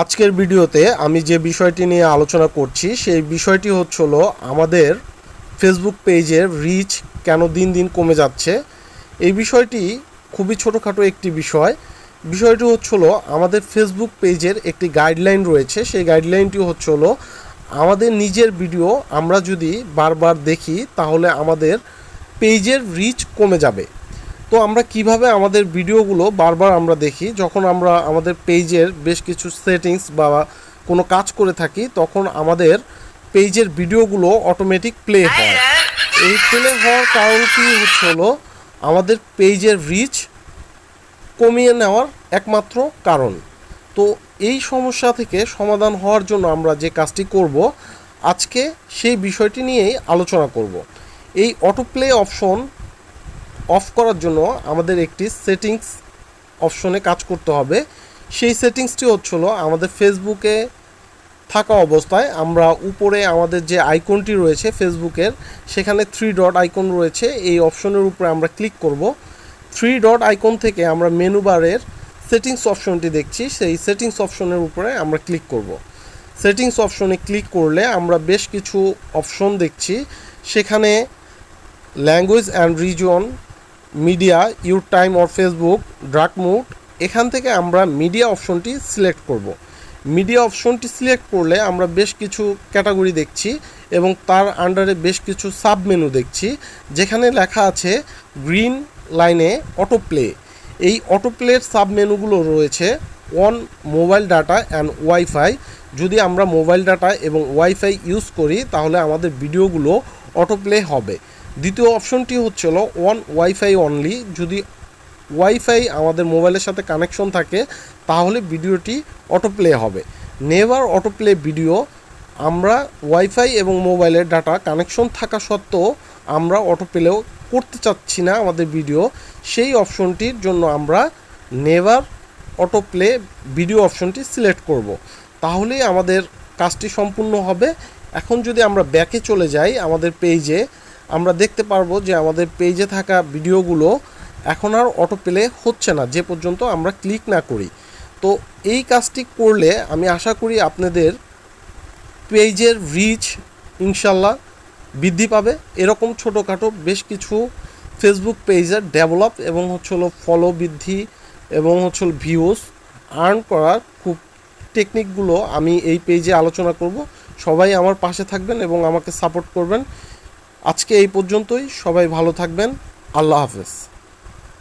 আজকের ভিডিওতে আমি যে বিষয়টি নিয়ে আলোচনা করছি সেই বিষয়টি হলো আমাদের ফেসবুক পেজের রিচ কেন দিন দিন কমে যাচ্ছে। এই বিষয়টি খুবই ছোটোখাটো একটি বিষয়টি হলো আমাদের ফেসবুক পেজের একটি গাইডলাইন রয়েছে। সেই গাইডলাইনটি হলো আমাদের নিজের ভিডিও আমরা যদি বারবার দেখি তাহলে আমাদের পেজের রিচ কমে যাবে। তো আমরা কিভাবে আমাদের ভিডিওগুলো বারবার আমরা দেখি, যখন আমরা আমাদের পেজের বেশ কিছু সেটিংস বা কোনো কাজ করে থাকি তখন আমাদের পেজের ভিডিওগুলো অটোমেটিক প্লে হয়। এই প্লে হওয়ার কারণটি হলো আমাদের পেজের রিচ কমিয়ে নেওয়ার একমাত্র কারণ। তো এই সমস্যা থেকে সমাধান হওয়ার জন্য আমরা যে কাজটি করব আজকে সেই বিষয়টি নিয়েই আলোচনা করব। এই অটোপ্লে অপশন অফ করার জন্য আমাদের একটি সেটিংস অপশনে কাজ করতে হবে। সেই সেটিংসটি হলো আমাদের ফেসবুকে থাকা অবস্থায় আমরা উপরে আমাদের যে আইকনটি রয়েছে ফেসবুকের, সেখানে 3 ডট আইকন রয়েছে। এই অপশনের উপরে আমরা ক্লিক করব। 3 ডট আইকন থেকে আমরা মেনু বারের সেটিংস অপশনটি দেখছি, সেই সেটিংস অপশনের উপরে আমরা ক্লিক করব। সেটিংস অপশনে ক্লিক করলে আমরা বেশ কিছু অপশন দেখছি। সেখানে language and region, media, your time or Facebook, dark mode, এখান থেকে আমরা মিডিয়া অপশনটি সিলেক্ট করব। মিডিয়া অপশনটি সিলেক্ট করলে আমরা বেশ কিছু ক্যাটাগরি দেখছি এবং তার আন্ডারে বেশ কিছু সাব মেনু দেখছি, যেখানে লেখা আছে গ্রিন লাইনে অটোপ্লে। এই অটোপ্লের সাব মেনুগুলো রয়েছে on mobile data and wifi. যদি আমরা মোবাইল ডাটা এবং ওয়াইফাই ইউজ করি তাহলে আমাদের ভিডিওগুলো অটোপ্লে হবে। দ্বিতীয় অপশনটি হচ্ছিল অন ওয়াইফাই অনলি। যদি ওয়াইফাই আমাদের মোবাইলের সাথে কানেকশন থাকে তাহলে ভিডিওটি অটোপ্লে হবে। নেভার অটোপ্লে ভিডিও, আমরা ওয়াইফাই এবং মোবাইলের ডাটা কানেকশন থাকা সত্ত্বেও আমরা অটোপ্লেও করতে চাচ্ছি না আমাদের ভিডিও, সেই অপশনটির জন্য আমরা নেভার অটোপ্লে ভিডিও অপশনটি সিলেক্ট করব। তাহলেই আমাদের কাজটি সম্পূর্ণ হবে। এখন যদি আমরা ব্যাকে চলে যাই আমাদের পেজে, আমরা দেখতে পারবো যে আমাদের পেজে থাকা ভিডিওগুলো এখন আর অটোপ্লে হচ্ছে না যে পর্যন্ত আমরা ক্লিক না করি। তো এই কাজটি করলে আমি আশা করি আপনাদের পেজের রিচ ইনশাল্লাহ বৃদ্ধি পাবে। এরকম ছোটোখাটো বেশ কিছু ফেসবুক পেজের ডেভেলপ এবং ফলো বৃদ্ধি এবং ভিউজ আর্ন করার খুব টেকনিকগুলো আমি এই পেজে আলোচনা করব। সবাই আমার পাশে থাকবেন এবং আমাকে সাপোর্ট করবেন। আজকে এই পর্যন্তই। সবাই ভালো থাকবেন। আল্লাহ হাফেজ।